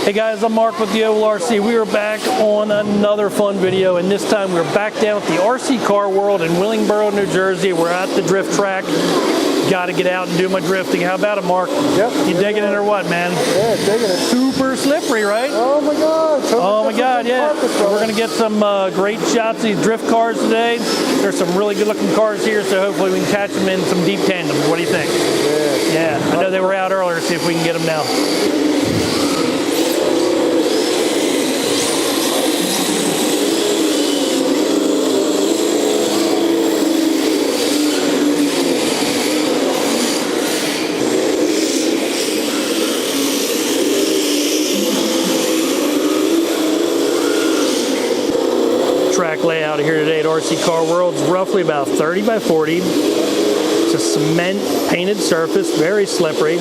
Hey guys, I'm Mark with the Oval RC. We are back on another fun video, and this time we're back down at the RC Car World in Willingboro, New Jersey. We're at the drift track. Got to get out and do my drifting. How about it, Mark? Yep. You digging it or what, man? Yeah, digging it. Super slippery, right? Oh my God. Oh my God, yeah. We're going to get some great shots of these drift cars today. There's some really good looking cars here, so hopefully we can catch them in some deep tandems. What do you think? Yeah. Yeah, I know they were out earlier. See if we can get them now. Track layout here today at RC Car World is roughly about 30 by 40. It's a cement painted surface, very slippery.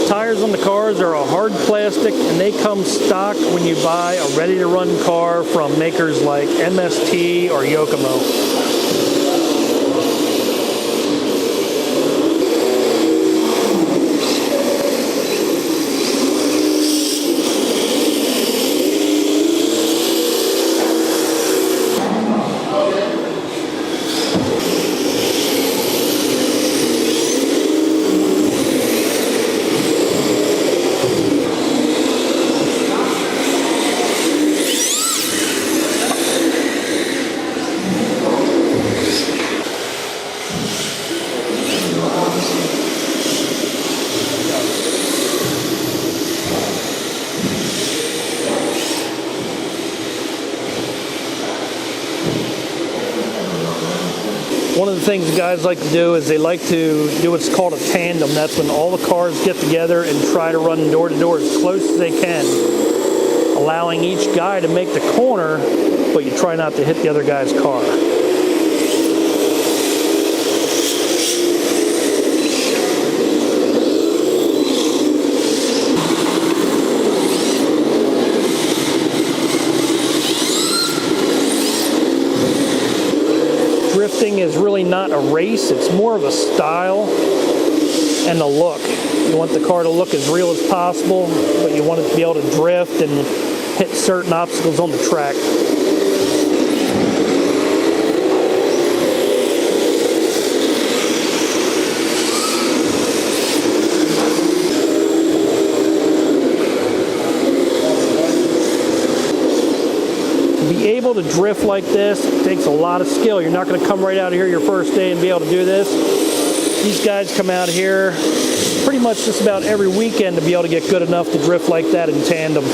Tires on the cars are a hard plastic, and they come stock when you buy a ready-to-run car from makers like MST or Yokomo. One of the things guys like to do is they like to do what's called a tandem. That's when all the cars get together and try to run door to door as close as they can, allowing each guy to make the corner, but you try not to hit the other guy's car. Drifting is really not a race, it's more of a style and a look. You want the car to look as real as possible, but you want it to be able to drift and hit certain obstacles on the track. Be able to drift like this takes a lot of skill. You're not going to come right out of here your first day and be able to do this. These guys come out here pretty much just about every weekend to be able to get good enough to drift like that in tandem.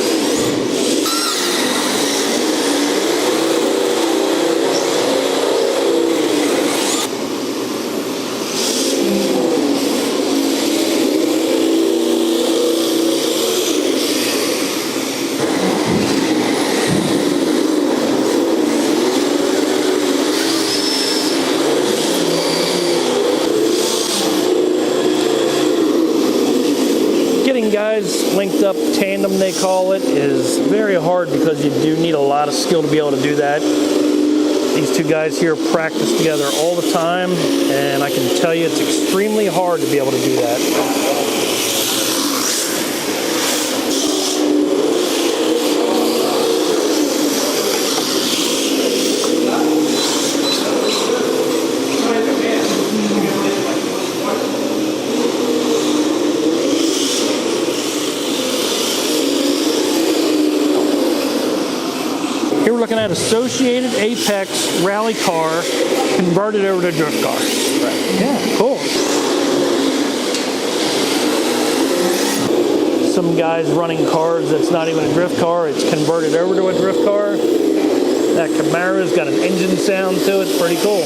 Guys linked up tandem, they call it, is very hard because you do need a lot of skill to be able to do that. These two guys here practice together all the time, and I can tell you it's extremely hard to be able to do that. Here we're looking at Associated Apex rally car converted over to a drift car. Right. Yeah, cool. Some guys running cars that's not even a drift car, it's converted over to a drift car. That Camara's got an engine sound to it, it's pretty cool.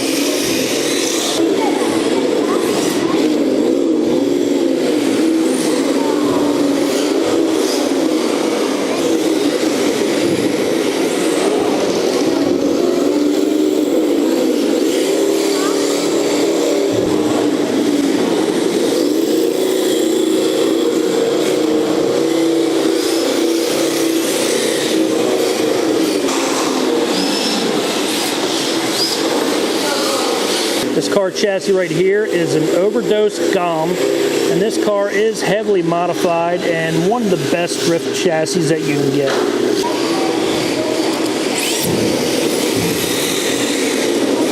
This car chassis right here is an Overdose Galm And this car is heavily modified and one of the best drift chassis that you can get.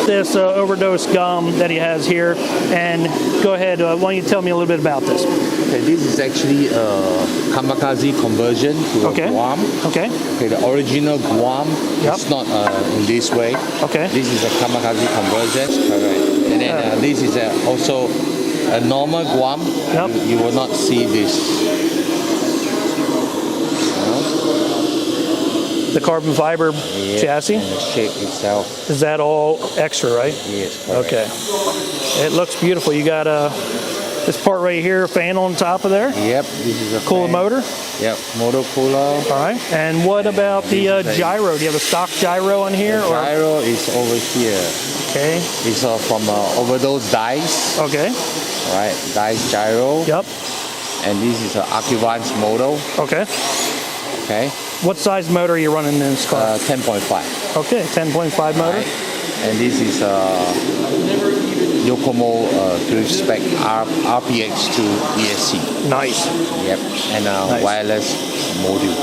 This Overdose Galm that he has here, and go ahead, why don't you tell me a little bit about this? Okay, this is actually a kamikaze conversion to a Guam. Okay. Okay, the original Guam is not in this way. Okay. This is a kamikaze conversion. Correct. And then this is also a normal Guam. Yep. You will not see this. The carbon fiber chassis? And the shape itself. Is that all extra, right? Yes, correct. Okay. It looks beautiful. You got this part right here, fan on top of there. Yep, this is a Cooler fan. motor. Yep, motor cooler. All right. And what about the gyro? Do you have a stock gyro on here? The gyro is over here. Okay. It's from Overdose Dice. Okay. All right, Dice gyro. Yep. And this is an Accuvance motor. Okay. Okay. What size motor are you running in this car? 10.5. Okay, 10.5 motor. Right. And this is Yokomo drift spec FXX-d ESC. Nice. Yep. And Nice. wireless module.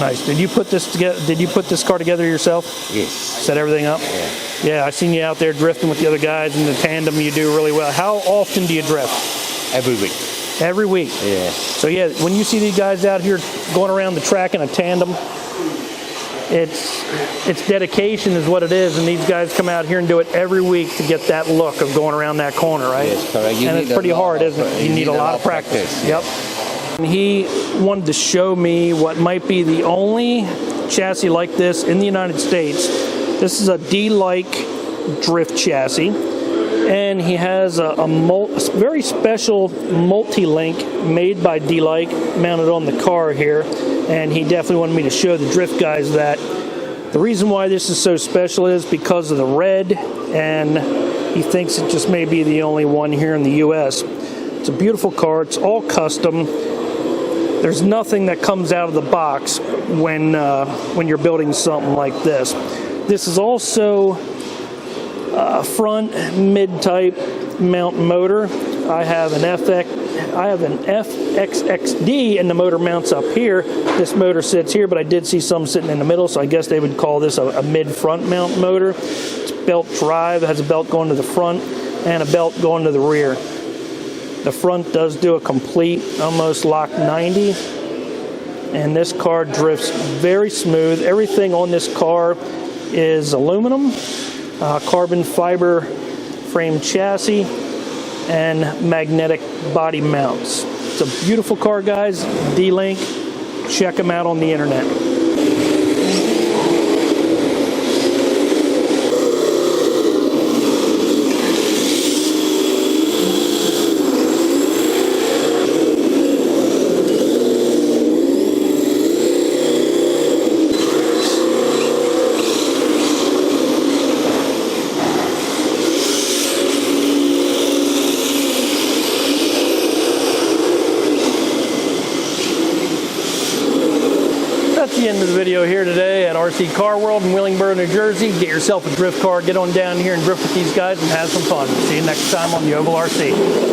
Nice. Did you put this together? Did you put this car together yourself? Yes. Set everything up? Yeah. Yeah, I've seen you out there drifting with the other guys in the tandem. You do really well. How often do you drift? Every week. Every week. Yeah. So yeah, when you see these guys out here going around the track in a tandem, it's dedication is what it is, and these guys come out here and do it every week to get that look of going around that corner, right? Yes, correct. And it's pretty hard, isn't it? You need a lot of practice. Yep. And he wanted to show me what might be the only chassis like this in the United States. This is a D-like drift chassis. And he has a very special multi-link made by D-Like mounted on the car here. And he definitely wanted me to show the drift guys that. The reason why this is so special is because of the red, and he thinks it just may be the only one here in the U.S. It's a beautiful car. It's all custom. There's nothing that comes out of the box when you're building something like this. This is also front mid-type mount motor. I have an FXX-d, and the motor mounts up here. This motor sits here, but I did see some sitting in the middle, so I guess they would call this a mid-front mount motor. It's belt drive, it has a belt going to the front and a belt going to the rear. The front does do a complete, almost lock 90, and this car drifts very smooth. Everything on this car is aluminum. Carbon fiber frame chassis and magnetic body mounts. It's a beautiful car, guys. D-Link. Check them out on the internet. That's the end of the video here today at RC Car World in Willingboro, New Jersey. Get yourself a drift car, get on down here and drift with these guys and have some fun. See you next time on the Oval RC.